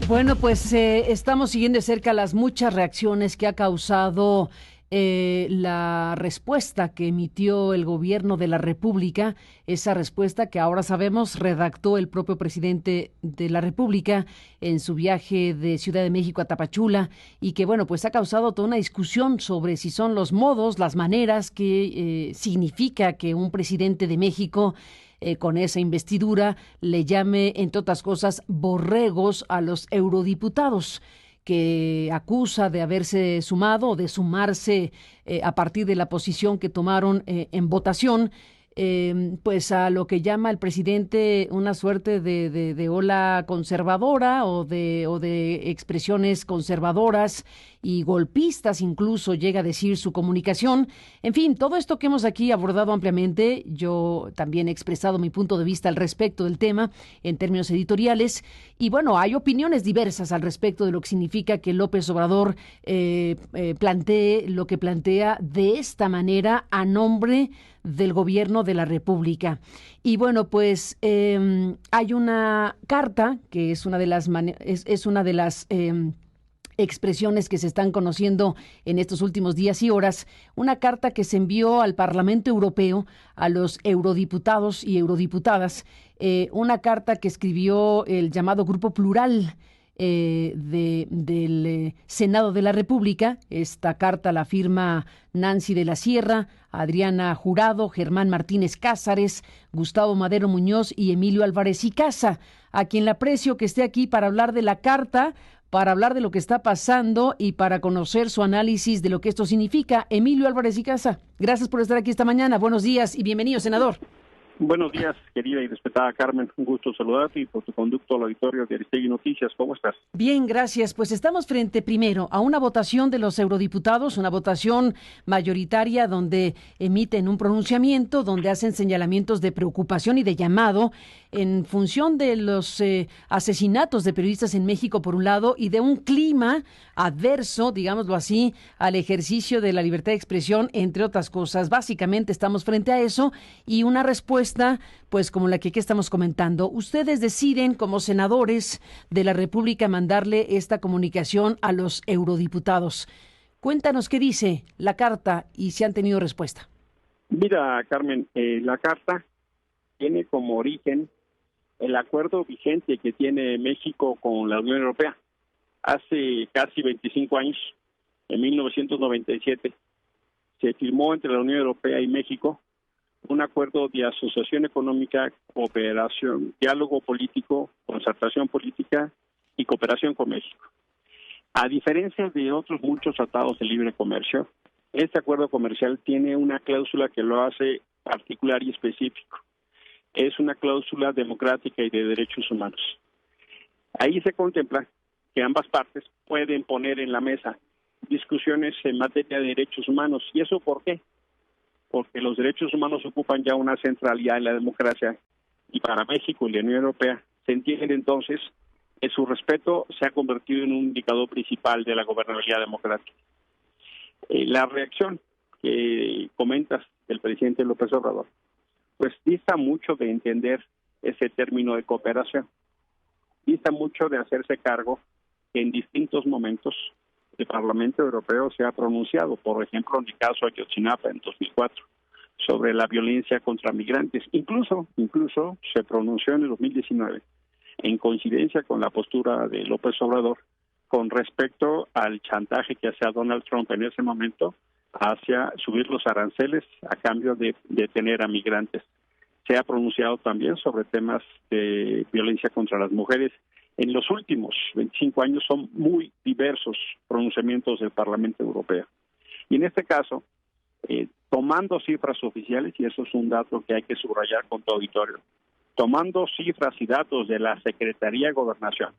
Bueno, pues estamos siguiendo de cerca las muchas reacciones que ha causado la respuesta que emitió el gobierno de la República, esa respuesta que ahora sabemos redactó el propio presidente de la República en su viaje de Ciudad de México a Tapachula y que, bueno, pues ha causado toda una discusión sobre si son los modos, las maneras que significa que un presidente de México con esa investidura le llame, entre otras cosas, borregos a los eurodiputados que acusa de haberse sumado o de sumarse a partir de la posición que tomaron en votación, pues a lo que llama el presidente una suerte de ola conservadora o de expresiones conservadoras y golpistas, incluso llega a decir su comunicación. En fin, todo esto que hemos aquí abordado ampliamente, yo también he expresado mi punto de vista al respecto del tema en términos editoriales y bueno, hay opiniones diversas al respecto de lo que significa que López Obrador plantee lo que plantea de esta manera a nombre del gobierno de la República. Y bueno, pues hay una carta que es una de las expresiones que se están conociendo en estos últimos días y horas, una carta que se envió al Parlamento Europeo, a los eurodiputados y eurodiputadas, una carta que escribió el llamado Grupo Plural del Senado de la República. Esta carta la firma Nancy de la Sierra, Adriana Jurado, Germán Martínez Cázares, Gustavo Madero Muñoz y Emilio Álvarez y Casa, a quien le aprecio que esté aquí para hablar de la carta, para hablar de lo que está pasando y para conocer su análisis de lo que esto significa. Emilio Álvarez y Casa, gracias por estar aquí esta mañana. Buenos días y bienvenido, senador. Buenos días, querida y respetada Carmen. Un gusto saludarte y por tu conducto al auditorio de Aristegui Noticias. ¿Cómo estás? Bien, gracias. Pues estamos frente, primero, a una votación de los eurodiputados, una votación mayoritaria donde emiten un pronunciamiento, donde hacen señalamientos de preocupación y de llamado en función de los asesinatos de periodistas en México, por un lado, y de un clima adverso, digámoslo así, al ejercicio de la libertad de expresión, entre otras cosas. Básicamente estamos frente a eso y una respuesta, pues como la que aquí estamos comentando. Ustedes deciden, como senadores de la República, mandarle esta comunicación a los eurodiputados. Cuéntanos qué dice la carta y si han tenido respuesta. Mira, Carmen, la carta tiene como origen el acuerdo vigente que tiene México con la Unión Europea. Hace casi 25 años, en 1997, se firmó entre la Unión Europea y México un acuerdo de asociación económica, cooperación, diálogo político, concertación política y cooperación con México. A diferencia de otros muchos tratados de libre comercio, este acuerdo comercial tiene una cláusula que lo hace particular y específico. Es una cláusula democrática y de derechos humanos. Ahí se contempla que ambas partes pueden poner en la mesa discusiones en materia de derechos humanos. ¿Y eso por qué? Porque los derechos humanos ocupan ya una centralidad en la democracia y para México y la Unión Europea se entiende entonces que su respeto se ha convertido en un indicador principal de la gobernabilidad democrática. La reacción que comentas del presidente López Obrador pues dista mucho de entender ese término de cooperación, dista mucho de hacerse cargo que en distintos momentos el Parlamento Europeo se ha pronunciado, por ejemplo, en el caso de Ayotzinapa en 2004, sobre la violencia contra migrantes. Incluso se pronunció en el 2019, en coincidencia con la postura de López Obrador, con respecto al chantaje que hacía Donald Trump en ese momento hacia subir los aranceles a cambio de detener a migrantes. Se ha pronunciado también sobre temas de violencia contra las mujeres. En los últimos 25 años son muy diversos pronunciamientos del Parlamento Europeo. Y en este caso, tomando cifras oficiales, y eso es un dato que hay que subrayar con tu auditorio, tomando cifras y datos de la Secretaría de Gobernación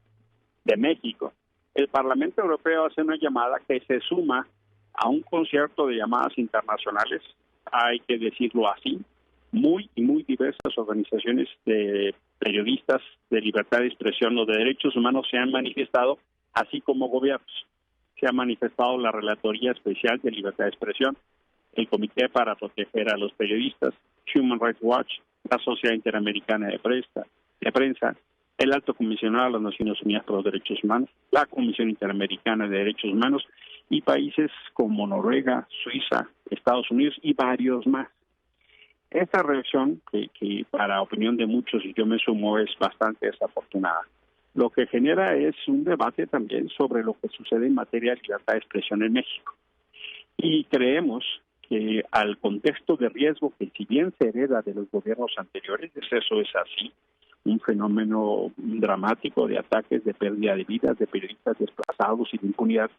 de México, el Parlamento Europeo hace una llamada que se suma a un concierto de llamadas internacionales, hay que decirlo así, muy diversas organizaciones de periodistas de libertad de expresión o de derechos humanos se han manifestado, así como gobiernos. Se ha manifestado la Relatoría Especial de Libertad de Expresión, el Comité para Proteger a los Periodistas, Human Rights Watch, la Sociedad Interamericana de Prensa, el Alto Comisionado de las Naciones Unidas por los Derechos Humanos, la Comisión Interamericana de Derechos Humanos y países como Noruega, Suiza, Estados Unidos y varios más. Esta reacción, que para opinión de muchos, y yo me sumo, es bastante desafortunada. Lo que genera es un debate también sobre lo que sucede en materia de libertad de expresión en México. Y creemos que al contexto de riesgo que si bien se hereda de los gobiernos anteriores, eso es así, un fenómeno dramático de ataques, de pérdida de vidas, de periodistas desplazados y de impunidad,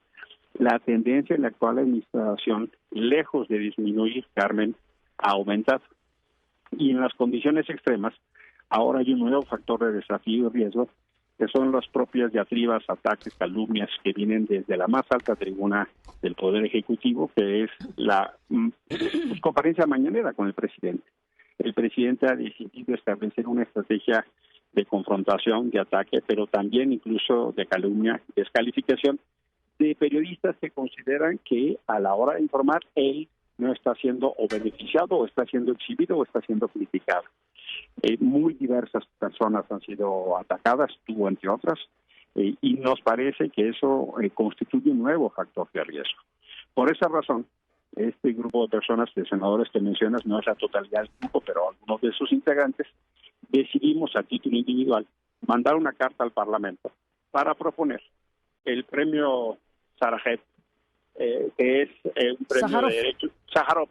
la tendencia en la actual administración, lejos de disminuir, Carmen, ha aumentado. Y en las condiciones extremas, ahora hay un nuevo factor de desafío y riesgo, que son las propias diatribas, ataques, calumnias que vienen desde la más alta tribuna del Poder Ejecutivo, que es la conferencia mañanera con el presidente. El presidente ha decidido establecer una estrategia de confrontación, de ataque, pero también incluso de calumnia, descalificación de periodistas que consideran que a la hora de informar él no está siendo o beneficiado, o está siendo exhibido, o está siendo criticado. Muy diversas personas han sido atacadas, tú entre otras, y nos parece que eso constituye un nuevo factor de riesgo. Por esa razón, este grupo de personas, de senadores que mencionas, no es la totalidad del grupo, pero algunos de sus integrantes, decidimos a título individual mandar una carta al Parlamento para proponer el premio Sájarov, que es un premio de derechos, Sájarov,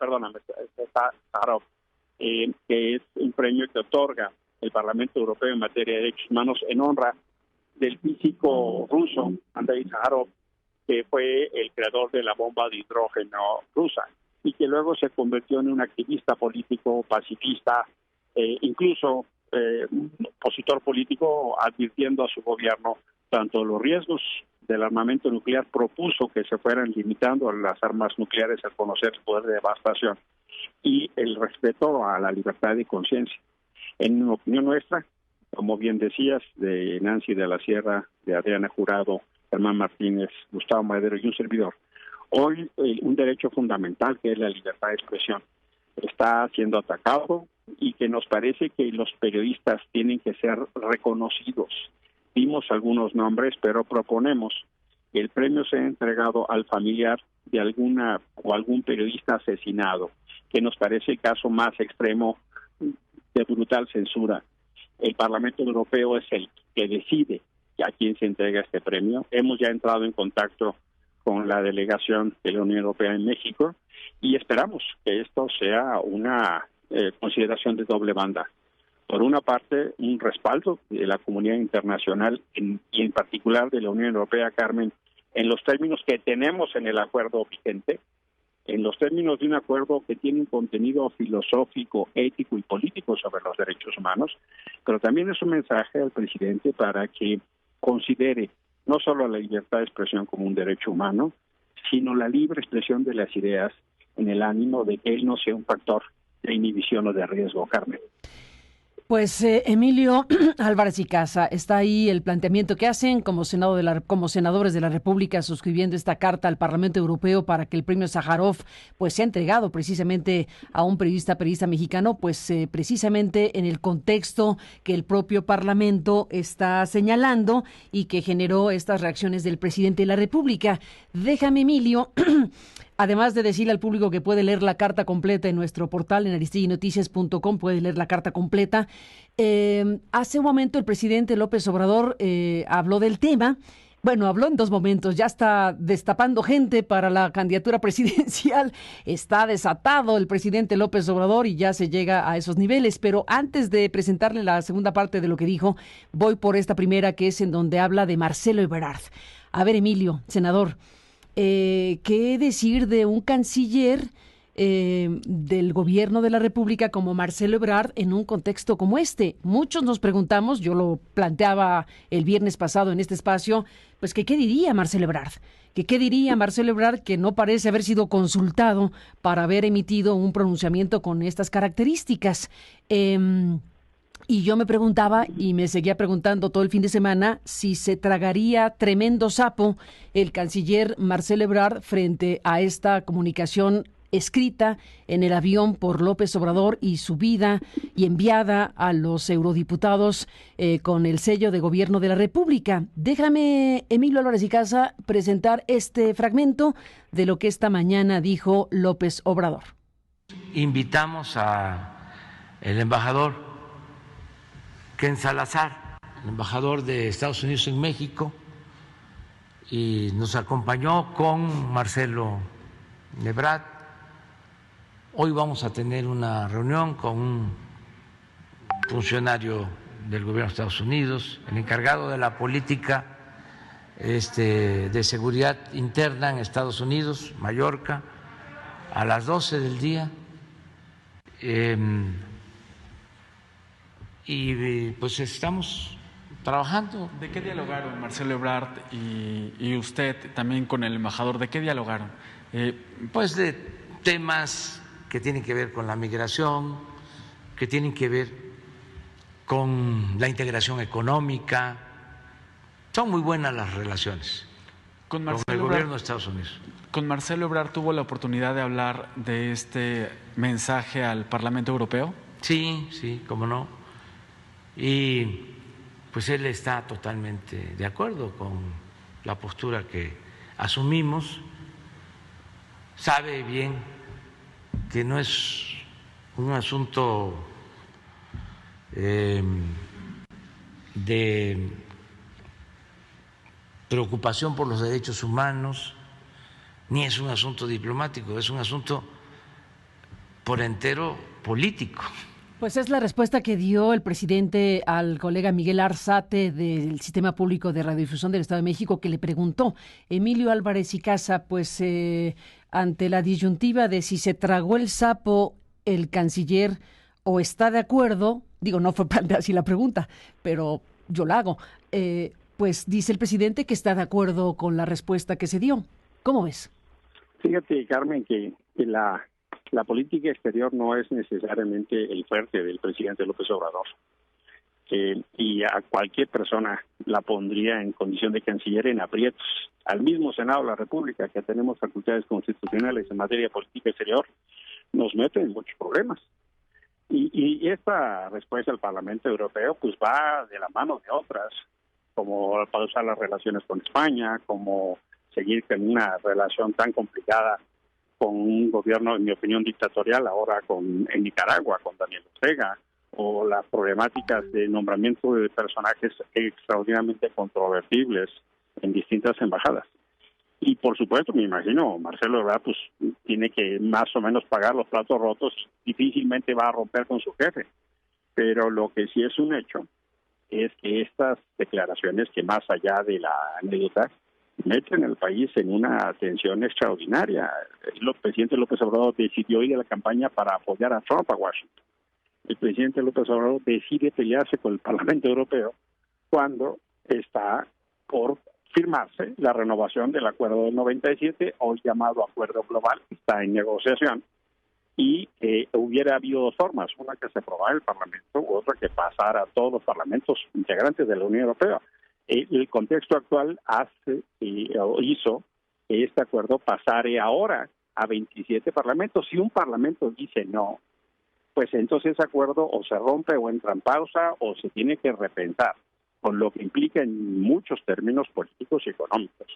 que es un premio que otorga el Parlamento Europeo en materia de derechos humanos en honra del físico ruso Andrei Sájarov, que fue el creador de la bomba de hidrógeno rusa y que luego se convirtió en un activista político, pacifista, incluso un opositor político, advirtiendo a su gobierno tanto los riesgos del armamento nuclear, propuso que se fueran limitando las armas nucleares al conocer el poder de devastación, y el respeto a la libertad de conciencia. En opinión nuestra, como bien decías, de Nancy de la Sierra, de Adriana Jurado, Germán Martínez, Gustavo Madero y un servidor, hoy un derecho fundamental, que es la libertad de expresión, está siendo atacado, y que nos parece que los periodistas tienen que ser reconocidos. Dimos algunos nombres, pero proponemos que el premio sea entregado al familiar de alguna o algún periodista asesinado, que nos parece el caso más extremo de brutal censura. El Parlamento Europeo es el que decide a quién se entrega este premio. Hemos ya entrado en contacto con la delegación de la Unión Europea en México y esperamos que esto sea una consideración de doble banda. Por una parte, un respaldo de la comunidad internacional y en particular de la Unión Europea, Carmen, en los términos que tenemos en el acuerdo vigente, en los términos de un acuerdo que tiene un contenido filosófico, ético y político sobre los derechos humanos, pero también es un mensaje al presidente para que considere no solo la libertad de expresión como un derecho humano, sino la libre expresión de las ideas en el ánimo de que él no sea un factor de inhibición o de riesgo, Carmen. Pues Emilio Álvarez y Casa, está ahí el planteamiento que hacen como senadores de la República, suscribiendo esta carta al Parlamento Europeo para que el premio Sájarov pues sea entregado precisamente a un periodista mexicano, pues precisamente en el contexto que el propio Parlamento está señalando y que generó estas reacciones del presidente de la República. Déjame, Emilio, además de decirle al público que puede leer la carta completa en nuestro portal, en aristegui-noticias.com, puede leer la carta completa. Hace un momento el presidente López Obrador habló del tema. Bueno, habló en dos momentos, ya está destapando gente para la candidatura presidencial, está desatado el presidente López Obrador y ya se llega a esos niveles, pero antes de presentarle la segunda parte de lo que dijo, voy por esta primera, que es en donde habla de Marcelo Ebrard. A ver, Emilio, senador, ¿qué decir de un canciller del gobierno de la República como Marcelo Ebrard en un contexto como este? Muchos nos preguntamos, yo lo planteaba el viernes pasado en este espacio, pues que qué diría Marcelo Ebrard, qué diría Marcelo Ebrard, que no parece haber sido consultado para haber emitido un pronunciamiento con estas características. Y yo me preguntaba, y me seguía preguntando todo el fin de semana, si se tragaría tremendo sapo el canciller Marcelo Ebrard frente a esta comunicación escrita en el avión por López Obrador y subida y enviada a los eurodiputados con el sello de Gobierno de la República. Déjame, Emilio Álvarez y Casa, presentar este fragmento de lo que esta mañana dijo López Obrador. Invitamos a el embajador Ken Salazar, el embajador de Estados Unidos en México, y nos acompañó con Marcelo Ebrard. Hoy vamos a tener una reunión con un funcionario del gobierno de Estados Unidos, el encargado de la política de seguridad interna en Estados Unidos, Mallorca, a las 12 del día. Y pues estamos trabajando. ¿De qué dialogaron Marcelo Ebrard y usted también con el embajador? ¿De qué dialogaron? Pues de temas que tienen que ver con la migración, que tienen que ver con la integración económica. Son muy buenas las relaciones con el gobierno de Estados Unidos. ¿Con Marcelo Ebrard tuvo la oportunidad de hablar de este mensaje al Parlamento Europeo? Sí, cómo no. Y pues él está totalmente de acuerdo con la postura que asumimos. Sabe bien que no es un asunto de preocupación por los derechos humanos, ni es un asunto diplomático, es un asunto por entero político. Pues es la respuesta que dio el presidente al colega Miguel Arzate del Sistema Público de Radiodifusión del Estado de México, que le preguntó, Emilio Álvarez y Casa, pues ante la disyuntiva de si se tragó el sapo el canciller o está de acuerdo, digo, no fue así la pregunta, pero yo la hago, pues dice el presidente que está de acuerdo con la respuesta que se dio. ¿Cómo ves? Fíjate, Carmen, que la política exterior no es necesariamente el fuerte del presidente López Obrador. Y a cualquier persona la pondría en condición de canciller en aprietos. Al mismo Senado de la República, que tenemos facultades constitucionales en materia de política exterior, nos mete en muchos problemas. Y esta respuesta del Parlamento Europeo pues va de la mano de otras, como pausar las relaciones con España, como seguir con una relación tan complicada con un gobierno, en mi opinión, dictatorial, ahora en Nicaragua, con Daniel Ortega, o las problemáticas de nombramiento de personajes extraordinariamente controvertibles en distintas embajadas. Y por supuesto, me imagino, Marcelo Ebrard pues tiene que más o menos pagar los platos rotos y difícilmente va a romper con su jefe. Pero lo que sí es un hecho es que estas declaraciones, que más allá de la anécdota, meten al país en una tensión extraordinaria. El presidente López Obrador decidió ir a la campaña para apoyar a Trump a Washington. El presidente López Obrador decide pelearse con el Parlamento Europeo cuando está por firmarse la renovación del acuerdo del 97, hoy llamado Acuerdo Global, que está en negociación, y hubiera habido dos formas, una que se aprobara el Parlamento u otra que pasara a todos los parlamentos integrantes de la Unión Europea. El contexto actual hizo que este acuerdo pasare ahora a 27 parlamentos. Si un parlamento dice no, pues entonces ese acuerdo o se rompe o entra en pausa o se tiene que repensar, con lo que implica en muchos términos políticos y económicos.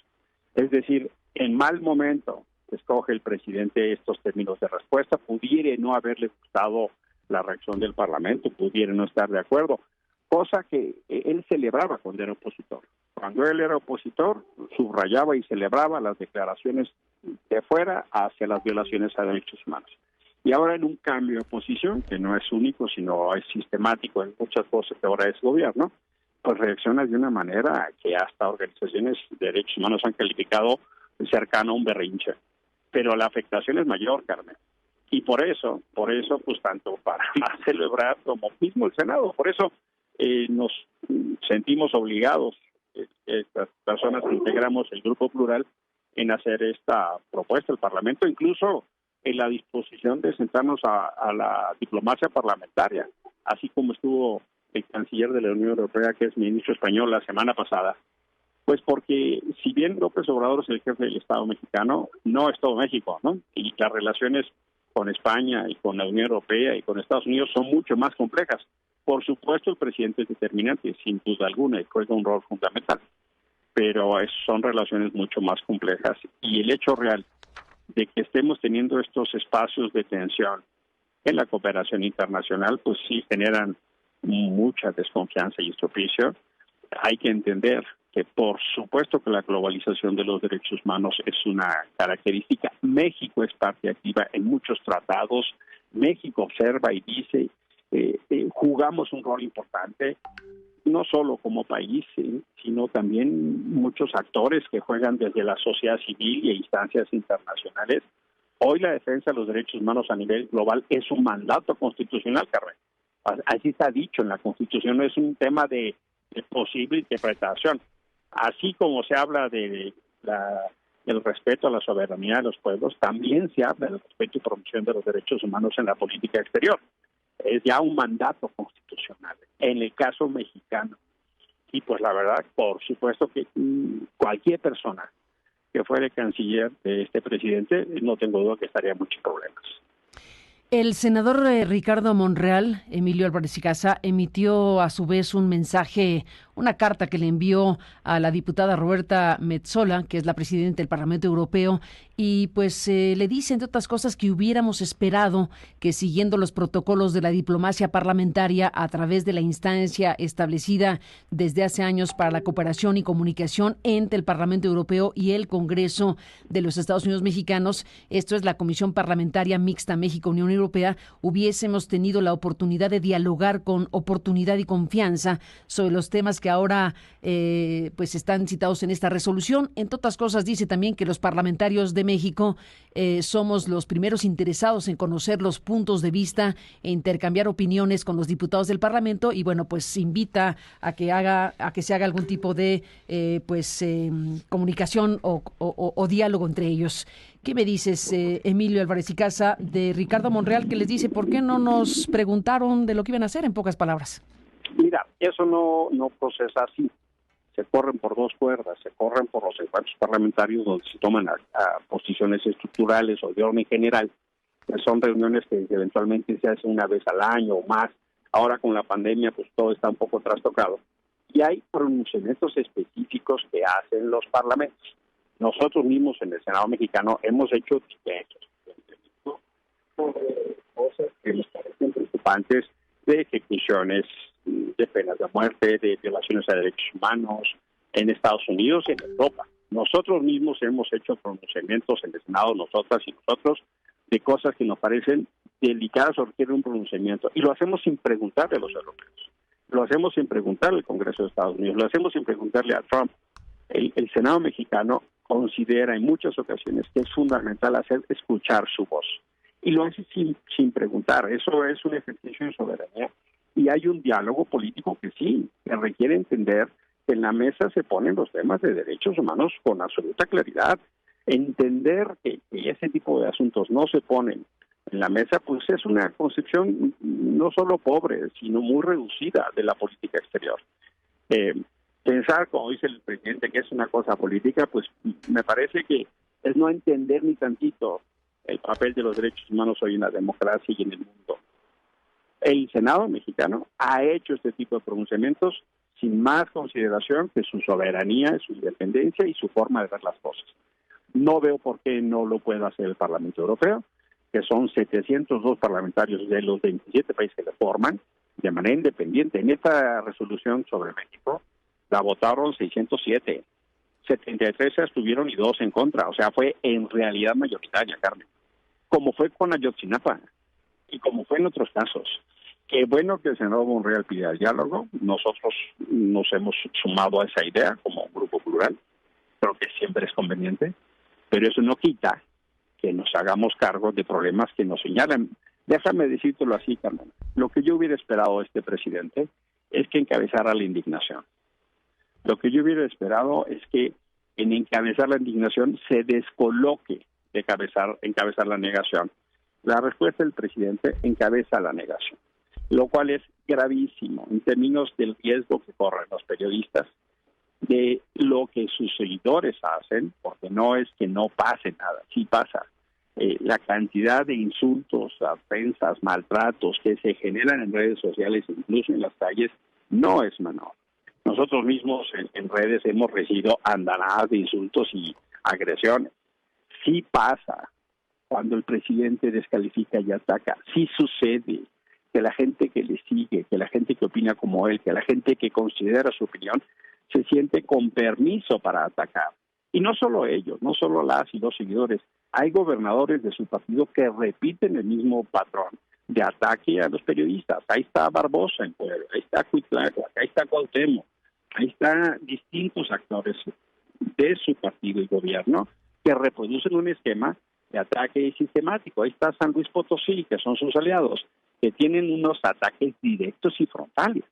Es decir, en mal momento escoge el presidente estos términos de respuesta, pudiera no haberle gustado la reacción del Parlamento, pudiera no estar de acuerdo, cosa que él celebraba cuando era opositor. Cuando él era opositor, subrayaba y celebraba las declaraciones de fuera hacia las violaciones a derechos humanos. Y ahora en un cambio de posición, que no es único, sino es sistemático en muchas cosas que ahora es gobierno, pues reacciona de una manera que hasta organizaciones de derechos humanos han calificado cercano a un berrinche. Pero la afectación es mayor, Carmen. Y por eso, pues tanto para Marcelo Ebrard como mismo el Senado, por eso nos sentimos obligados, estas personas que integramos el Grupo Plural, en hacer esta propuesta al Parlamento, incluso en la disposición de sentarnos a la diplomacia parlamentaria, así como estuvo el canciller de la Unión Europea, que es ministro español, la semana pasada, Pues porque si bien López Obrador es el jefe del Estado mexicano, no es todo México, ¿no? Y las relaciones con España y con la Unión Europea y con Estados Unidos son mucho más complejas. Por supuesto, el presidente es determinante, sin duda alguna, y juega un rol fundamental, pero son relaciones mucho más complejas. Y el hecho real de que estemos teniendo estos espacios de tensión en la cooperación internacional, pues sí generan mucha desconfianza y estropicio. Hay que entender que por supuesto que la globalización de los derechos humanos es una característica. México es parte activa en muchos tratados. México observa y dice, jugamos un rol importante, no solo como país, sino también muchos actores que juegan desde la sociedad civil y instancias internacionales. Hoy la defensa de los derechos humanos a nivel global es un mandato constitucional, Carmen. Así está dicho en la Constitución, no es un tema de posible interpretación. Así como se habla del respeto a la soberanía de los pueblos, también se habla del respeto y promoción de los derechos humanos en la política exterior. Es ya un mandato constitucional. En el caso mexicano, y pues la verdad, por supuesto que cualquier persona que fuera canciller de este presidente, no tengo duda que estaría en muchos problemas. El senador Ricardo Monreal, Emilio Álvarez y Casa, emitió a su vez un mensaje, una carta que le envió a la diputada Roberta Metsola, que es la presidenta del Parlamento Europeo, y pues le dice, entre otras cosas, que hubiéramos esperado que siguiendo los protocolos de la diplomacia parlamentaria a través de la instancia establecida desde hace años para la cooperación y comunicación entre el Parlamento Europeo y el Congreso de los Estados Unidos Mexicanos, esto es la Comisión Parlamentaria Mixta México-Unión Europea, hubiésemos tenido la oportunidad de dialogar con oportunidad y confianza sobre los temas que ahora pues están citados en esta resolución. Entre otras cosas, dice también que los parlamentarios de México somos los primeros interesados en conocer los puntos de vista e intercambiar opiniones con los diputados del Parlamento, y bueno, pues invita a que se haga algún tipo de comunicación o diálogo entre ellos. ¿Qué me dices, Emilio Álvarez y Casa, de Ricardo Monreal, que les dice por qué no nos preguntaron de lo que iban a hacer, en pocas palabras? Mira, eso no procesa así. Se corren por dos cuerdas, se corren por los encuentros parlamentarios donde se toman a posiciones estructurales o de orden general, que son reuniones que eventualmente se hacen una vez al año o más. Ahora con la pandemia pues todo está un poco trastocado. Y hay pronunciamientos específicos que hacen los parlamentos. Nosotros mismos en el Senado mexicano hemos hecho cosas que nos parecen preocupantes, de ejecuciones, de penas de muerte, de violaciones a derechos humanos en Estados Unidos y en Europa. Nosotros mismos hemos hecho pronunciamientos en el Senado, nosotras y nosotros, de cosas que nos parecen delicadas o requieren un pronunciamiento. Y lo hacemos sin preguntarle a los europeos. Lo hacemos sin preguntarle al Congreso de Estados Unidos. Lo hacemos sin preguntarle a Trump. El Senado mexicano considera en muchas ocasiones que es fundamental escuchar su voz. Y lo hace sin preguntar. Eso es un ejercicio de soberanía. Y hay un diálogo político que sí, que requiere entender que en la mesa se ponen los temas de derechos humanos con absoluta claridad. Entender que ese tipo de asuntos no se ponen en la mesa, pues es una concepción no solo pobre, sino muy reducida de la política exterior. Pensar, como dice el presidente, que es una cosa política, pues me parece que es no entender ni tantito el papel de los derechos humanos hoy en la democracia y en el mundo. El Senado mexicano ha hecho este tipo de pronunciamientos sin más consideración que su soberanía, su independencia y su forma de ver las cosas. No veo por qué no lo pueda hacer el Parlamento Europeo, que son 702 parlamentarios de los 27 países que le forman de manera independiente. En esta resolución sobre México la votaron 607, 73 se abstuvieron y 2 en contra, o sea, fue en realidad mayoritaria, Carmen, como fue con Ayotzinapa y como fue en otros casos. Qué bueno que el senador Monreal pida diálogo, nosotros nos hemos sumado a esa idea como grupo plural, creo que siempre es conveniente, pero eso no quita que nos hagamos cargo de problemas que nos señalan. Déjame decírtelo así, Carmen, lo que yo hubiera esperado de este presidente es que encabezara la indignación. Lo que yo hubiera esperado es que en encabezar la indignación se descoloque de encabezar la negación. La respuesta del presidente encabeza la negación, lo cual es gravísimo en términos del riesgo que corren los periodistas de lo que sus seguidores hacen, porque no es que no pase nada, sí pasa. La cantidad de insultos, ofensas, maltratos que se generan en redes sociales, incluso en las calles, no es menor. Nosotros mismos en redes hemos recibido andanadas de insultos y agresiones. Sí pasa cuando el presidente descalifica y ataca. Sí sucede que la gente que le sigue, que la gente que opina como él, que la gente que considera su opinión, se siente con permiso para atacar. Y no solo ellos, no solo las y los seguidores. Hay gobernadores de su partido que repiten el mismo patrón de ataque a los periodistas. Ahí está Barbosa en Puebla, ahí está Cuitláhuac, ahí está Cuauhtémoc, ahí están distintos actores de su partido y gobierno que reproducen un esquema de ataque sistemático. Ahí está San Luis Potosí, que son sus aliados, que tienen unos ataques directos y frontales.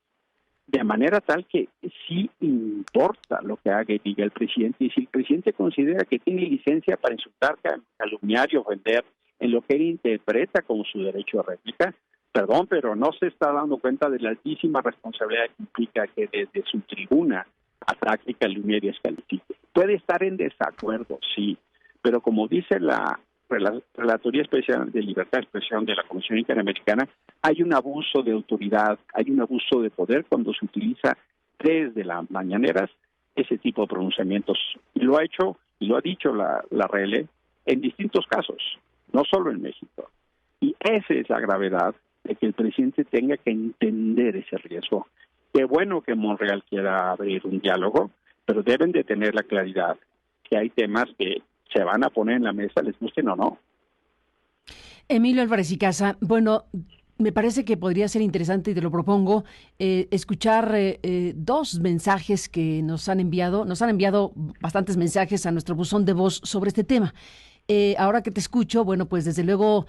De manera tal que sí importa lo que haga y diga el presidente, y si el presidente considera que tiene licencia para insultar, calumniar y ofender en lo que él interpreta como su derecho a réplica, perdón, pero no se está dando cuenta de la altísima responsabilidad que implica que desde su tribuna ataque, calumnie y descalifique. Puede estar en desacuerdo, sí, pero como dice la Relatoría Especial de Libertad de Expresión de la Comisión Interamericana, hay un abuso de autoridad, hay un abuso de poder cuando se utiliza desde las mañaneras ese tipo de pronunciamientos. Y lo ha hecho y lo ha dicho la RL en distintos casos, no solo en México. Y esa es la gravedad de que el presidente tenga que entender ese riesgo. Qué bueno que Monreal quiera abrir un diálogo, pero deben de tener la claridad que hay temas que se van a poner en la mesa, les gusten o no. Emilio Álvarez y Casa, bueno, me parece que podría ser interesante, y te lo propongo, escuchar dos mensajes que nos han enviado. Nos han enviado bastantes mensajes a nuestro buzón de voz sobre este tema. Ahora que te escucho, bueno, pues desde luego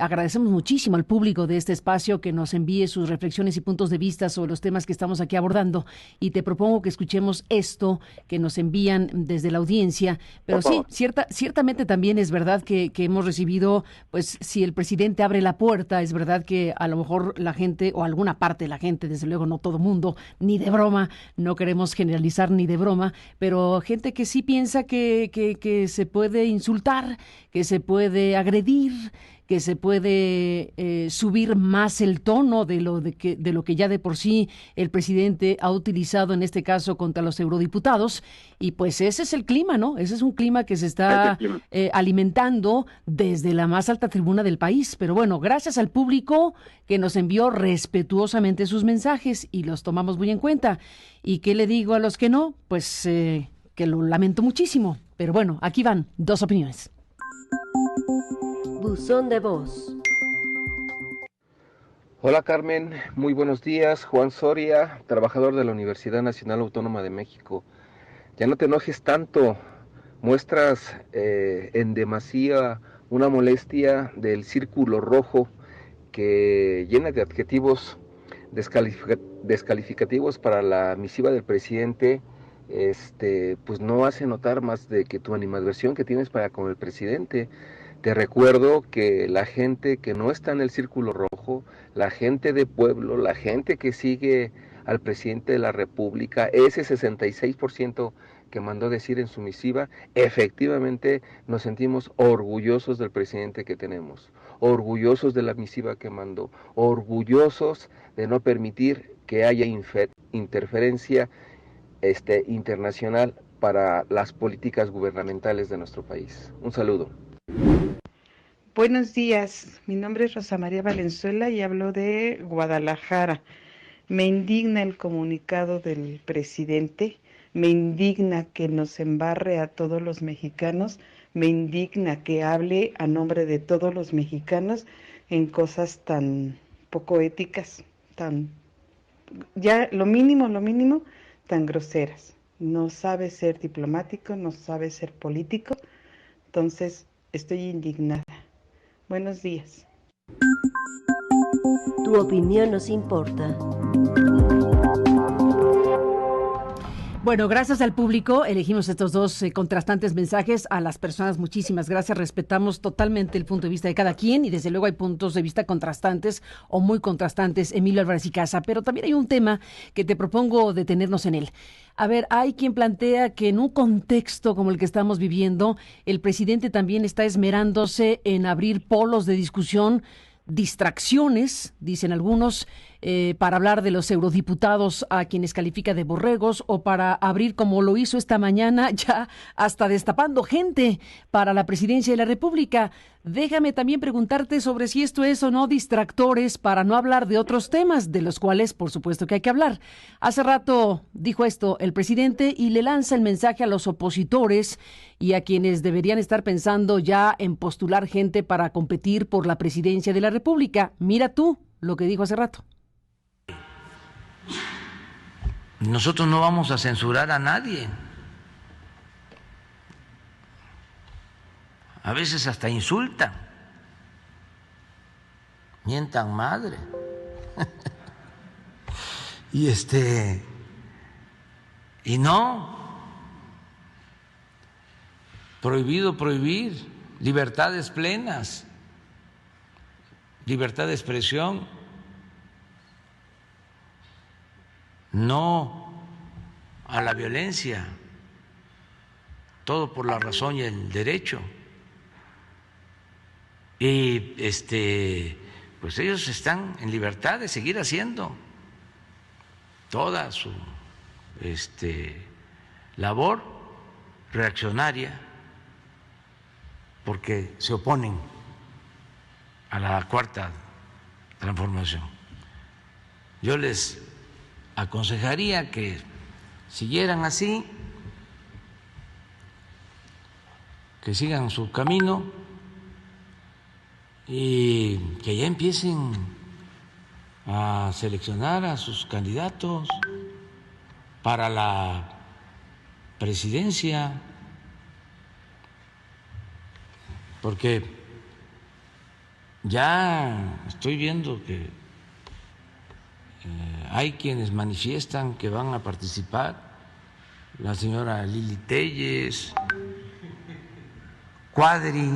agradecemos muchísimo al público de este espacio que nos envíe sus reflexiones y puntos de vista sobre los temas que estamos aquí abordando, y te propongo que escuchemos esto que nos envían desde la audiencia. Pero sí, ciertamente también es verdad que hemos recibido, pues si el presidente abre la puerta, es verdad que a lo mejor la gente, o alguna parte de la gente, desde luego no todo mundo, ni de broma, no queremos generalizar ni de broma, pero gente que sí piensa que se puede insultar, que se puede agredir, que se puede subir más el tono de lo que ya de por sí el presidente ha utilizado en este caso contra los eurodiputados. Y pues ese es el clima, ¿no? Ese es un clima que se está alimentando desde la más alta tribuna del país. Pero bueno, gracias al público que nos envió respetuosamente sus mensajes y los tomamos muy en cuenta. ¿Y qué le digo a los que no? Pues que lo lamento muchísimo. Pero bueno, aquí van dos opiniones. Buzón de voz. Hola Carmen, muy buenos días. Juan Soria, trabajador de la Universidad Nacional Autónoma de México. Ya no te enojes tanto, muestras en demasía una molestia del círculo rojo que llena de adjetivos descalificativos para la misiva del presidente. Pues no hace notar más de que tu animadversión que tienes para con el presidente. Te recuerdo que la gente que no está en el círculo rojo, la gente de pueblo, la gente que sigue al presidente de la República, ese 66% que mandó decir en su misiva, efectivamente nos sentimos orgullosos del presidente que tenemos, orgullosos de la misiva que mandó, orgullosos de no permitir que haya interferencia internacional para las políticas gubernamentales de nuestro país. Un saludo. Buenos días, mi nombre es Rosa María Valenzuela y hablo de Guadalajara. Me indigna el comunicado del presidente, me indigna que nos embarre a todos los mexicanos, me indigna que hable a nombre de todos los mexicanos en cosas tan poco éticas, ya lo mínimo, tan groseras. No sabe ser diplomático, no sabe ser político, entonces estoy indignada. Buenos días. Tu opinión nos importa. Bueno, gracias al público elegimos estos dos contrastantes mensajes. A las personas, muchísimas gracias. Respetamos totalmente el punto de vista de cada quien y desde luego hay puntos de vista contrastantes o muy contrastantes, Emilio Álvarez y Casa. Pero también hay un tema que te propongo detenernos en él. A ver, hay quien plantea que en un contexto como el que estamos viviendo, el presidente también está esmerándose en abrir polos de discusión, distracciones, dicen algunos, para hablar de los eurodiputados a quienes califica de borregos o para abrir, como lo hizo esta mañana, ya hasta destapando gente para la presidencia de la República. Déjame también preguntarte sobre si esto es o no distractores para no hablar de otros temas, de los cuales por supuesto que hay que hablar. Hace rato dijo esto el presidente y le lanza el mensaje a los opositores y a quienes deberían estar pensando ya en postular gente para competir por la presidencia de la República. Mira tú lo que dijo hace rato. Nosotros no vamos a censurar a nadie. A veces hasta insultan, mientan madre. Y no, prohibido prohibir, libertades plenas, libertad de expresión, no a la violencia, todo por la razón y el derecho. Y pues ellos están en libertad de seguir haciendo toda su labor reaccionaria porque se oponen a la cuarta transformación. Yo les aconsejaría que siguieran así, que sigan su camino y que ya empiecen a seleccionar a sus candidatos para la presidencia, porque ya estoy viendo que hay quienes manifiestan que van a participar, la señora Lili Telles, Cuadri,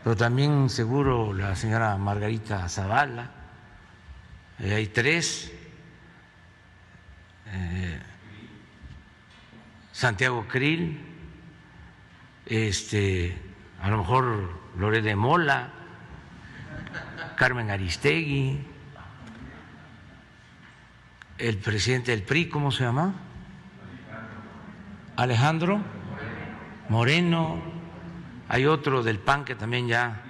pero también seguro la señora Margarita Zavala, hay 3, Santiago Krill, a lo mejor Loret de Mola, Carmen Aristegui, el presidente del PRI, ¿cómo se llama? Alejandro Moreno, hay otro del PAN que también ya,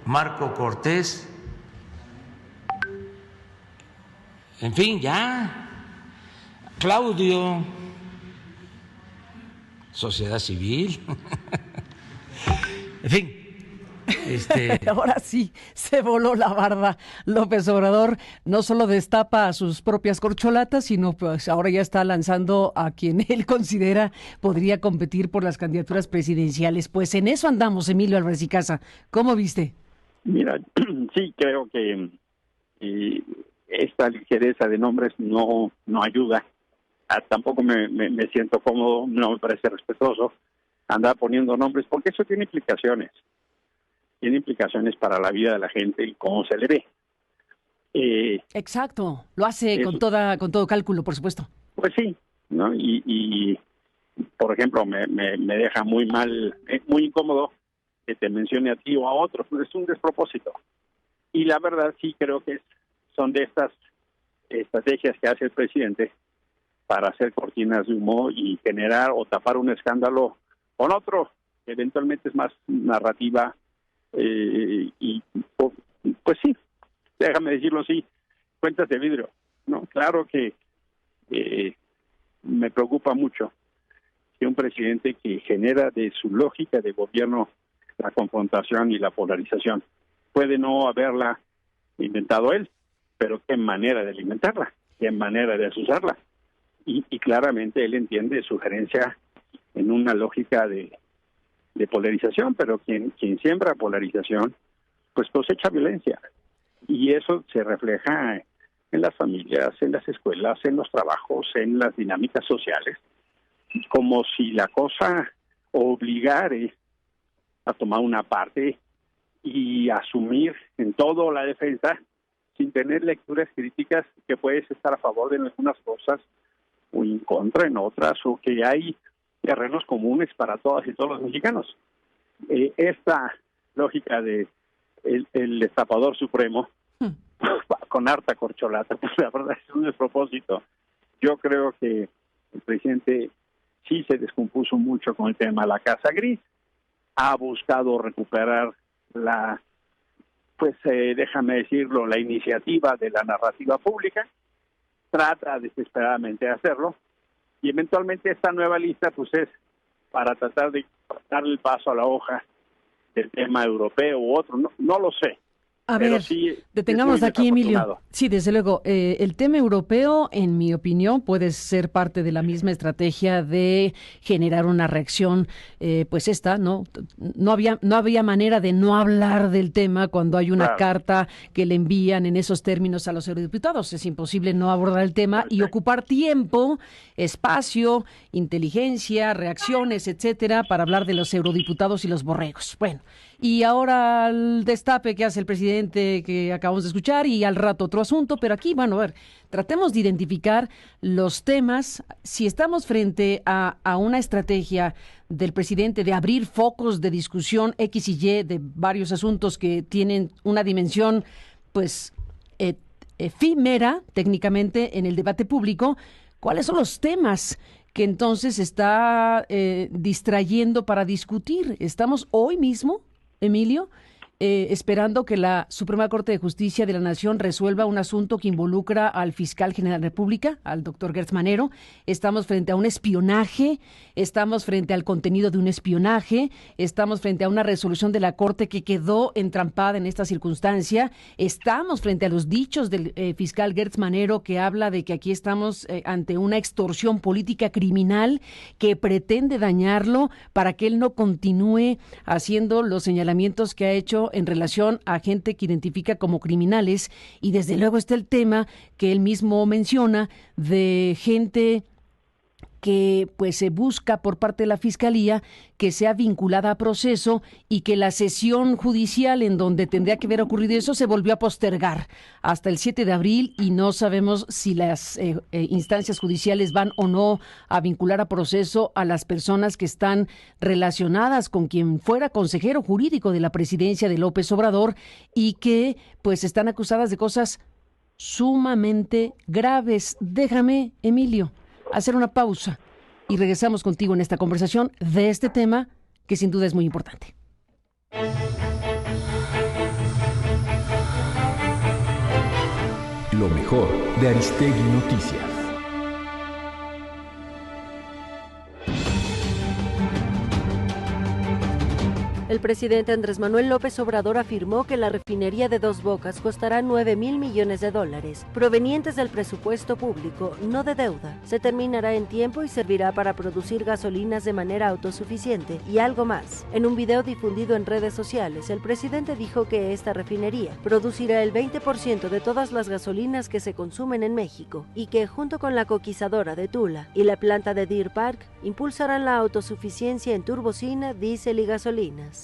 Marco Cortés, en fin, ya, Claudio, sociedad civil, en fin. Ahora sí, se voló la barda. López Obrador no solo destapa a sus propias corcholatas, sino pues ahora ya está lanzando a quien él considera podría competir por las candidaturas presidenciales. Pues en eso andamos, Emilio Álvarez y Casa. ¿Cómo viste? Mira, sí, creo que esta ligereza de nombres no ayuda. Tampoco me siento cómodo, no me parece respetuoso andar poniendo nombres, porque eso tiene implicaciones. Tiene implicaciones para la vida de la gente y cómo se le ve. Exacto, lo hace con todo cálculo, por supuesto. Pues sí, ¿no? Y por ejemplo, me deja muy mal, muy incómodo que te mencione a ti o a otros. Es un despropósito. Y la verdad sí creo que son de estas estrategias que hace el presidente para hacer cortinas de humo y generar o tapar un escándalo con otro, que eventualmente es más narrativa. Y pues sí, déjame decirlo así, cuentas de vidrio, ¿no? Claro que me preocupa mucho que un presidente que genera de su lógica de gobierno la confrontación y la polarización puede no haberla inventado él, pero qué manera de alimentarla, qué manera de asusarla. Y claramente él entiende sugerencia en una lógica de polarización, pero quien siembra polarización, pues cosecha violencia. Y eso se refleja en las familias, en las escuelas, en los trabajos, en las dinámicas sociales, como si la cosa obligare a tomar una parte y asumir en todo la defensa sin tener lecturas críticas, que puedes estar a favor de algunas cosas o en contra en otras, o que hay terrenos comunes para todas y todos los mexicanos. Esta lógica de el destapador supremo, con harta corcholata, pues la verdad es un despropósito. Yo creo que el presidente sí se descompuso mucho con el tema de la Casa Gris, ha buscado recuperar déjame decirlo, la iniciativa de la narrativa pública, trata desesperadamente de hacerlo, y eventualmente esta nueva lista pues es para tratar de darle el paso a la hoja del tema europeo u otro, no lo sé. A pero ver, sí, detengamos aquí, Emilio. Sí, desde luego. El tema europeo, en mi opinión, puede ser parte de la misma estrategia de generar una reacción, ¿no? No había manera de no hablar del tema cuando hay una carta que le envían en esos términos a los eurodiputados. Es imposible no abordar el tema y ocupar tiempo, espacio, inteligencia, reacciones, etcétera, para hablar de los eurodiputados y los borregos. Bueno, y ahora el destape que hace el presidente que acabamos de escuchar y al rato otro asunto, pero aquí, bueno, a ver, tratemos de identificar los temas. Si estamos frente a una estrategia del presidente de abrir focos de discusión X y Y de varios asuntos que tienen una dimensión, pues, efímera técnicamente en el debate público, ¿cuáles son los temas que entonces está distrayendo para discutir? Estamos hoy mismo, Emilio, esperando que la Suprema Corte de Justicia de la Nación resuelva un asunto que involucra al fiscal general de la República, al doctor Gertz Manero. Estamos frente a un espionaje, estamos frente al contenido de un espionaje, estamos frente a una resolución de la Corte que quedó entrampada en esta circunstancia, estamos frente a los dichos del fiscal Gertz Manero, que habla de que aquí estamos ante una extorsión política criminal que pretende dañarlo para que él no continúe haciendo los señalamientos que ha hecho en relación a gente que identifica como criminales. Y desde luego está el tema que él mismo menciona de gente que pues se busca por parte de la Fiscalía que sea vinculada a proceso y que la sesión judicial en donde tendría que haber ocurrido eso se volvió a postergar hasta el 7 de abril y no sabemos si las instancias judiciales van o no a vincular a proceso a las personas que están relacionadas con quien fuera consejero jurídico de la presidencia de López Obrador y que pues están acusadas de cosas sumamente graves. Déjame, Emilio, hacer una pausa y regresamos contigo en esta conversación de este tema que sin duda es muy importante. Lo mejor de Aristegui Noticias. El presidente Andrés Manuel López Obrador afirmó que la refinería de Dos Bocas costará $9,000 millones, provenientes del presupuesto público, no de deuda. Se terminará en tiempo y servirá para producir gasolinas de manera autosuficiente y algo más. En un video difundido en redes sociales, el presidente dijo que esta refinería producirá el 20% de todas las gasolinas que se consumen en México y que, junto con la coquizadora de Tula y la planta de Deer Park, impulsarán la autosuficiencia en turbocina, diésel y gasolinas.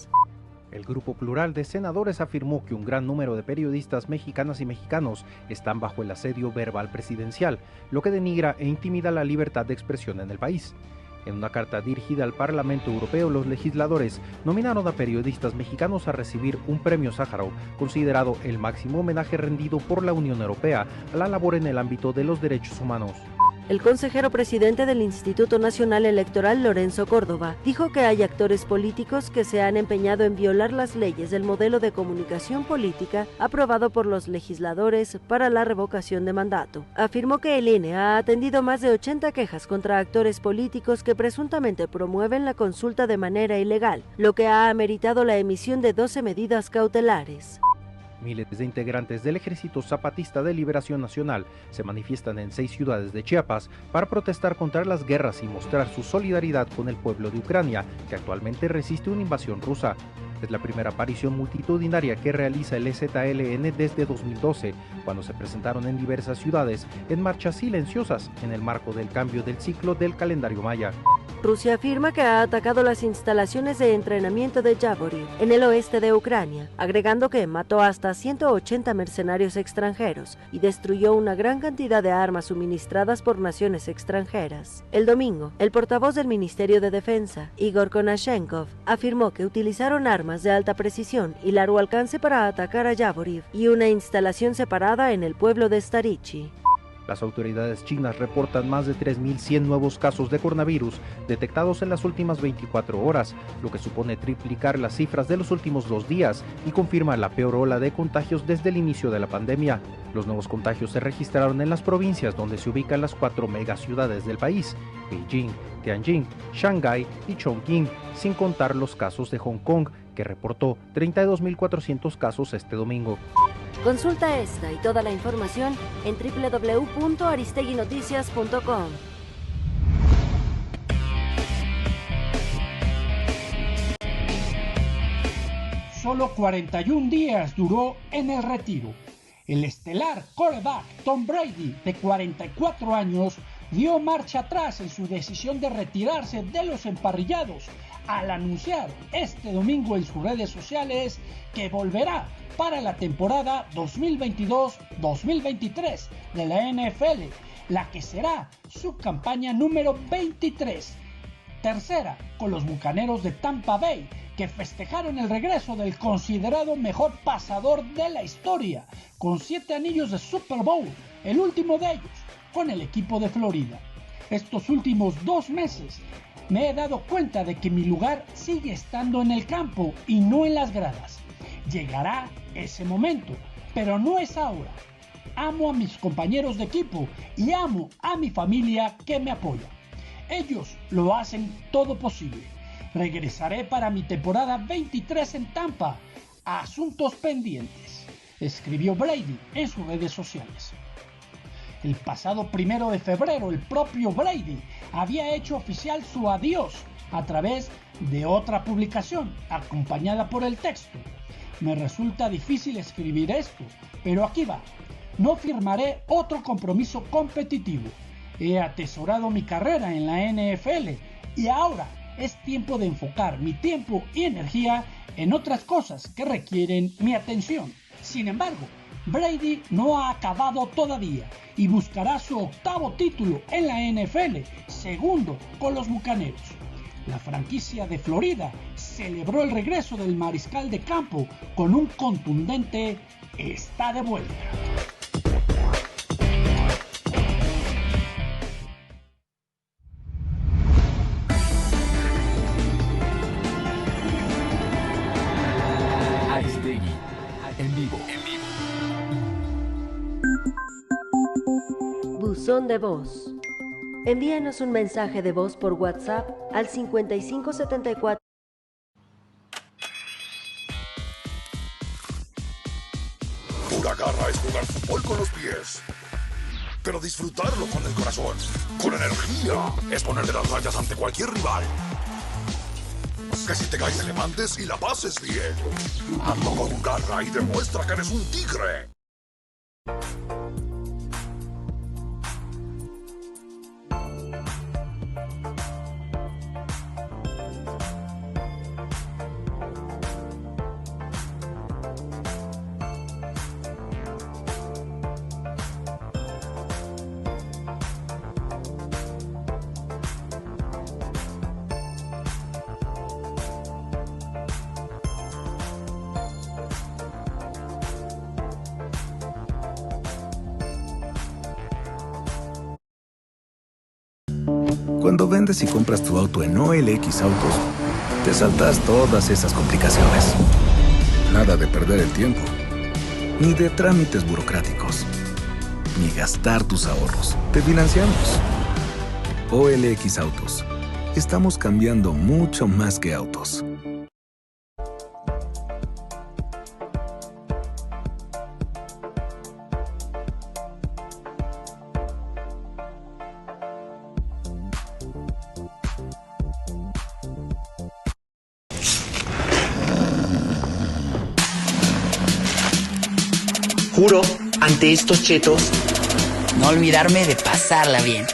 El Grupo Plural de Senadores afirmó que un gran número de periodistas mexicanas y mexicanos están bajo el asedio verbal presidencial, lo que denigra e intimida la libertad de expresión en el país. En una carta dirigida al Parlamento Europeo, los legisladores nominaron a periodistas mexicanos a recibir un premio Sájarov, considerado el máximo homenaje rendido por la Unión Europea a la labor en el ámbito de los derechos humanos. El consejero presidente del Instituto Nacional Electoral, Lorenzo Córdoba, dijo que hay actores políticos que se han empeñado en violar las leyes del modelo de comunicación política aprobado por los legisladores para la revocación de mandato. Afirmó que el INE ha atendido más de 80 quejas contra actores políticos que presuntamente promueven la consulta de manera ilegal, lo que ha ameritado la emisión de 12 medidas cautelares. Miles de integrantes del Ejército Zapatista de Liberación Nacional se manifiestan en 6 ciudades de Chiapas para protestar contra las guerras y mostrar su solidaridad con el pueblo de Ucrania, que actualmente resiste una invasión rusa. Es la primera aparición multitudinaria que realiza el EZLN desde 2012, cuando se presentaron en diversas ciudades en marchas silenciosas en el marco del cambio del ciclo del calendario maya. Rusia afirma que ha atacado las instalaciones de entrenamiento de Yavoriv en el oeste de Ucrania, agregando que mató hasta 180 mercenarios extranjeros y destruyó una gran cantidad de armas suministradas por naciones extranjeras. El domingo, el portavoz del Ministerio de Defensa, Igor Konashenkov, afirmó que utilizaron armas de alta precisión y largo alcance para atacar a Yavoriv y una instalación separada en el pueblo de Starichi. Las autoridades chinas reportan más de 3.100 nuevos casos de coronavirus detectados en las últimas 24 horas, lo que supone triplicar las cifras de los últimos 2 días y confirma la peor ola de contagios desde el inicio de la pandemia. Los nuevos contagios se registraron en las provincias donde se ubican las 4 megaciudades del país: Beijing, Tianjin, Shanghái y Chongqing, sin contar los casos de Hong Kong, que reportó 32.400 casos este domingo. Consulta esta y toda la información en www.aristeguinoticias.com. Solo 41 días duró en el retiro. El estelar quarterback Tom Brady, de 44 años, dio marcha atrás en su decisión de retirarse de los emparrillados al anunciar este domingo en sus redes sociales que volverá para la temporada 2022-2023 de la NFL, la que será su campaña número 23, tercera con los Bucaneros de Tampa Bay, que festejaron el regreso del considerado mejor pasador de la historia, con 7 anillos de Super Bowl, el último de ellos con el equipo de Florida. Estos últimos 2 meses me he dado cuenta de que mi lugar sigue estando en el campo y no en las gradas. Llegará ese momento, pero no es ahora. Amo a mis compañeros de equipo y amo a mi familia que me apoya. Ellos lo hacen todo posible. Regresaré para mi temporada 23 en Tampa. Asuntos pendientes, escribió Brady en sus redes sociales. El pasado 1 de febrero, el propio Brady había hecho oficial su adiós a través de otra publicación, acompañada por el texto: me resulta difícil escribir esto, pero aquí va. No firmaré otro compromiso competitivo. He atesorado mi carrera en la NFL y ahora es tiempo de enfocar mi tiempo y energía en otras cosas que requieren mi atención. Sin embargo, Brady no ha acabado todavía y buscará su 8º título en la NFL, segundo con los Bucaneros. La franquicia de Florida celebró el regreso del mariscal de campo con un contundente "está de vuelta". Aristegui, en vivo. Buzón de voz. Envíanos un mensaje de voz por WhatsApp al 5574. Pura garra es jugar fútbol con los pies, pero disfrutarlo con el corazón, con energía, es ponerle las rayas ante cualquier rival. Que si te caes te levantes y la pases bien. Ando con garra y demuestra que eres un tigre. Cuando vendes y compras tu auto en OLX Autos, te saltas todas esas complicaciones. Nada de perder el tiempo, ni de trámites burocráticos, ni gastar tus ahorros. Te financiamos. OLX Autos. Estamos cambiando mucho más que autos. Juro, ante estos chetos, no olvidarme de pasarla bien.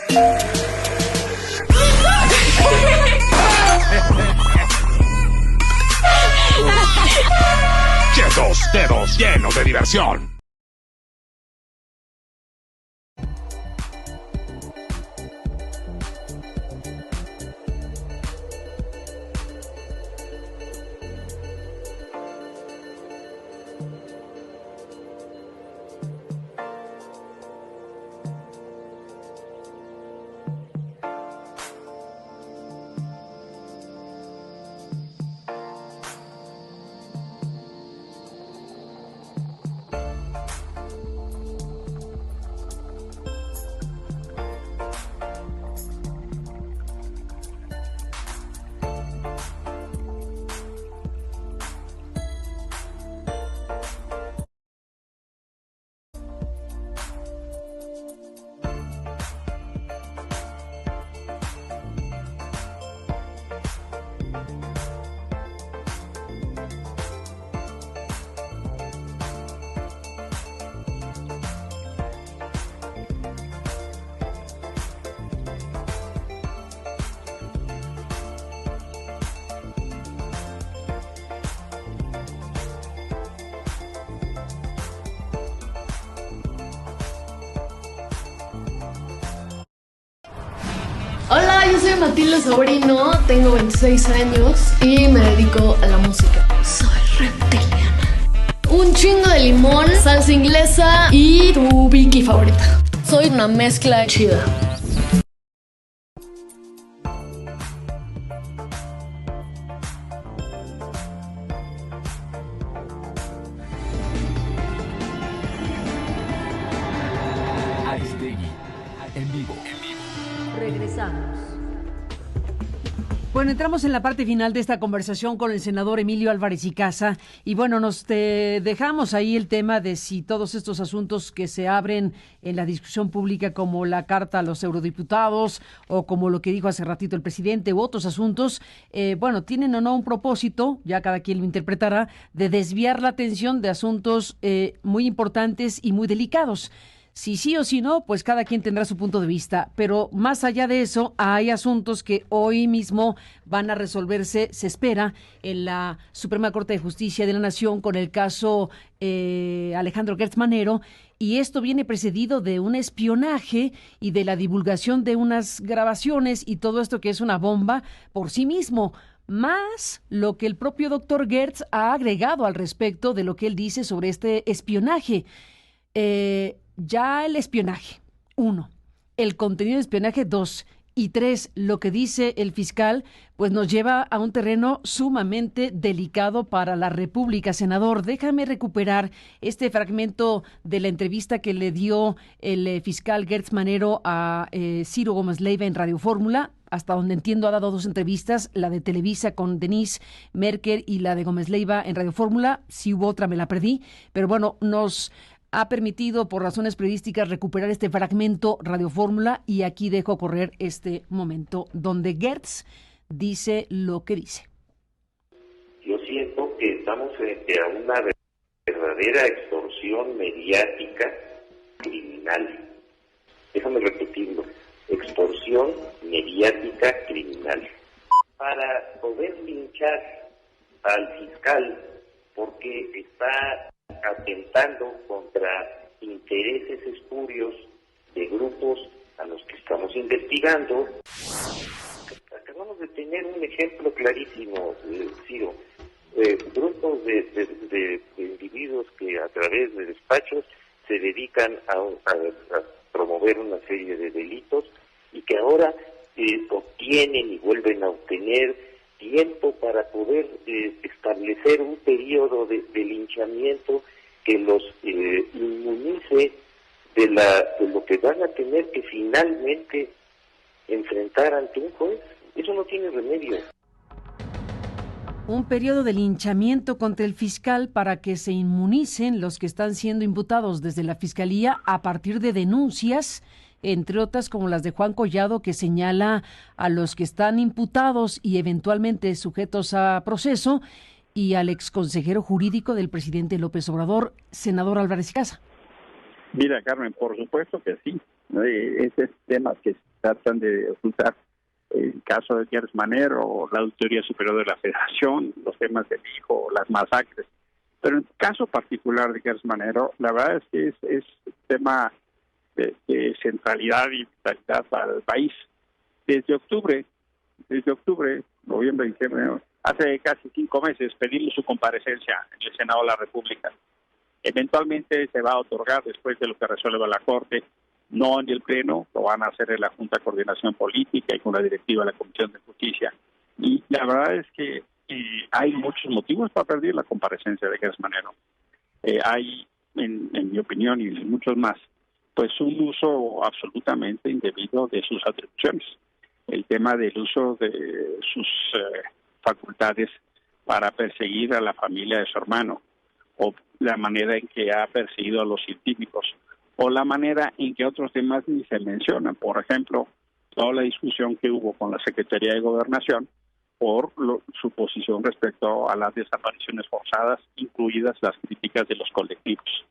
Chetos, dedos llenos de diversión. Hola, yo soy Matilde Sobrino, tengo 26 años y me dedico a la música. Soy reptiliana. Un chingo de limón, salsa inglesa y tu Vicky favorita. Soy una mezcla chida. Aristegui, en vivo. Regresamos. Bueno, entramos en la parte final de esta conversación con el senador Emilio Álvarez y Casa y bueno, nos dejamos ahí el tema de si todos estos asuntos que se abren en la discusión pública como la carta a los eurodiputados o como lo que dijo hace ratito el presidente u otros asuntos, bueno, tienen o no un propósito, ya cada quien lo interpretará, de desviar la atención de asuntos muy importantes y muy delicados. Si sí o si no, pues cada quien tendrá su punto de vista. Pero más allá de eso, hay asuntos que hoy mismo van a resolverse, se espera, en la Suprema Corte de Justicia de la Nación con el caso Alejandro Gertz Manero. Y esto viene precedido de un espionaje y de la divulgación de unas grabaciones y todo esto que es una bomba por sí mismo. Más lo que el propio doctor Gertz ha agregado al respecto de lo que él dice sobre este espionaje. Ya el espionaje, 1, el contenido de espionaje, 2, y 3, lo que dice el fiscal, pues nos lleva a un terreno sumamente delicado para la República. Senador, déjame recuperar este fragmento de la entrevista que le dio el fiscal Gertz Manero a Ciro Gómez Leiva en Radio Fórmula. Hasta donde entiendo ha dado 2 entrevistas, la de Televisa con Denise Merker y la de Gómez Leiva en Radio Fórmula. Si hubo otra me la perdí, pero bueno, nos ha permitido por razones periodísticas recuperar este fragmento Radio Fórmula y aquí dejo correr este momento donde Gertz dice lo que dice. Yo siento que estamos frente a una verdadera extorsión mediática criminal. Déjame repetirlo, extorsión mediática criminal. Para poder linchar al fiscal porque está atentando contra intereses espurios de grupos a los que estamos investigando. Acabamos de tener un ejemplo clarísimo, Ciro. Grupos de individuos que a través de despachos se dedican a promover una serie de delitos y que ahora obtienen y vuelven a obtener tiempo para poder establecer un periodo de linchamiento que los inmunice de lo que van a tener que finalmente enfrentar ante un juez. Eso no tiene remedio. Un periodo de linchamiento contra el fiscal para que se inmunicen los que están siendo imputados desde la Fiscalía a partir de denuncias, entre otras como las de Juan Collado, que señala a los que están imputados y eventualmente sujetos a proceso, y al exconsejero jurídico del presidente López Obrador, senador Álvarez y Casa. Mira, Carmen, por supuesto que sí. Esos temas que se tratan de ocultar, el caso de Gers Manero, la Auditoría Superior de la Federación, los temas del hijo, las masacres. Pero en el caso particular de Gers Manero, la verdad es que es un tema de centralidad y vitalidad para el país. Desde octubre, noviembre, diciembre, hace casi 5 meses pedimos su comparecencia en el Senado de la República. Eventualmente se va a otorgar después de lo que resuelva la Corte, no en el Pleno, lo van a hacer en la Junta de Coordinación Política y con la directiva de la Comisión de Justicia. Y la verdad es que hay muchos motivos para pedir la comparecencia de Gers Manero. Hay, en mi opinión y en muchos más, pues un uso absolutamente indebido de sus atribuciones. El tema del uso de sus facultades para perseguir a la familia de su hermano, o la manera en que ha perseguido a los científicos, o la manera en que otros temas ni se mencionan. Por ejemplo, toda la discusión que hubo con la Secretaría de Gobernación por su posición respecto a las desapariciones forzadas, incluidas las críticas de los colectivos.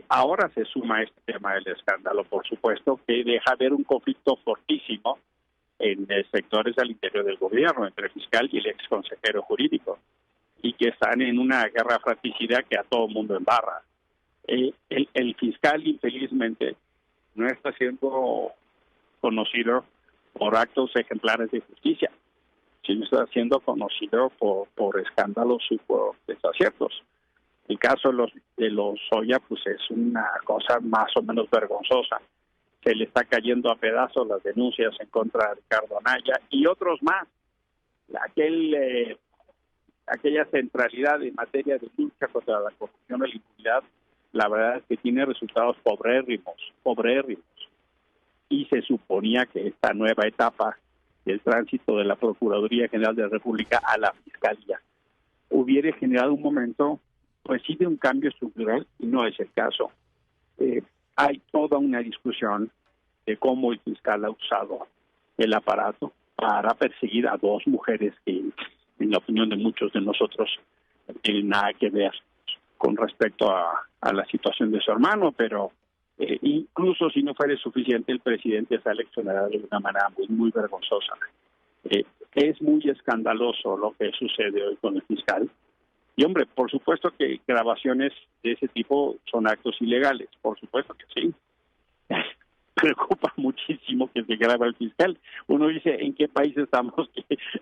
Ahora se suma este tema del escándalo, por supuesto, que deja ver un conflicto fortísimo en sectores al interior del gobierno, entre el fiscal y el ex consejero jurídico, y que están en una guerra fratricida que a todo mundo embarra. El fiscal, infelizmente, no está siendo conocido por actos ejemplares de justicia, sino está siendo conocido por escándalos y por desaciertos. El caso de los Oya, pues es una cosa más o menos vergonzosa. Se le está cayendo a pedazos las denuncias en contra de Ricardo Anaya y otros más. Aquella centralidad en materia de lucha contra la corrupción y la impunidad, la verdad es que tiene resultados pobrérrimos. Y se suponía que esta nueva etapa del tránsito de la Procuraduría General de la República a la Fiscalía hubiera generado un momento, pues sí, de un cambio estructural, y no es el caso. Hay toda una discusión de cómo el fiscal ha usado el aparato para perseguir a 2 mujeres que, en la opinión de muchos de nosotros, no tienen nada que ver con respecto a la situación de su hermano, pero incluso si no fuera suficiente, el presidente se ha leccionado de una manera muy vergonzosa. Es muy escandaloso lo que sucede hoy con el fiscal. Y hombre, por supuesto que grabaciones de ese tipo son actos ilegales, por supuesto que sí. Preocupa muchísimo que se graba el fiscal. Uno dice, ¿en qué país estamos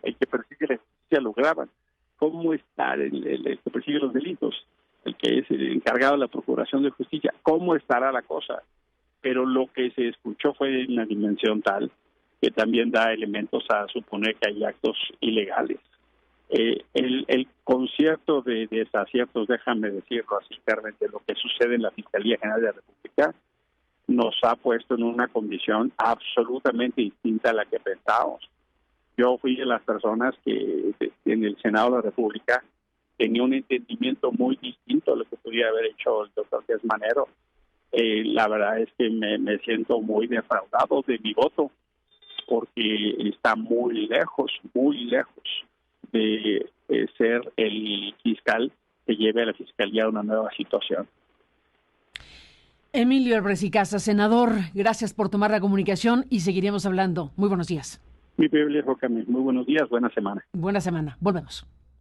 el que persigue la justicia lo graban? ¿Cómo está el que persigue los delitos? El que es el encargado de la Procuración de Justicia. ¿Cómo estará la cosa? Pero lo que se escuchó fue en una dimensión tal que también da elementos a suponer que hay actos ilegales. El concierto de desaciertos, déjame decirlo así, Carmen, de lo que sucede en la Fiscalía General de la República, nos ha puesto en una condición absolutamente distinta a la que pensábamos. Yo fui de las personas que en el Senado de la República tenía un entendimiento muy distinto a lo que pudiera haber hecho el doctor Gers Manero. La verdad es que me siento muy defraudado de mi voto, porque está muy lejos de ser el fiscal que lleve a la Fiscalía a una nueva situación. Emilio Álvarez y Casas, senador, gracias por tomar la comunicación y seguiremos hablando. Muy buenos días. Mi privilegio, Camila. Muy buenos días, buena semana. Buena semana. Volvemos.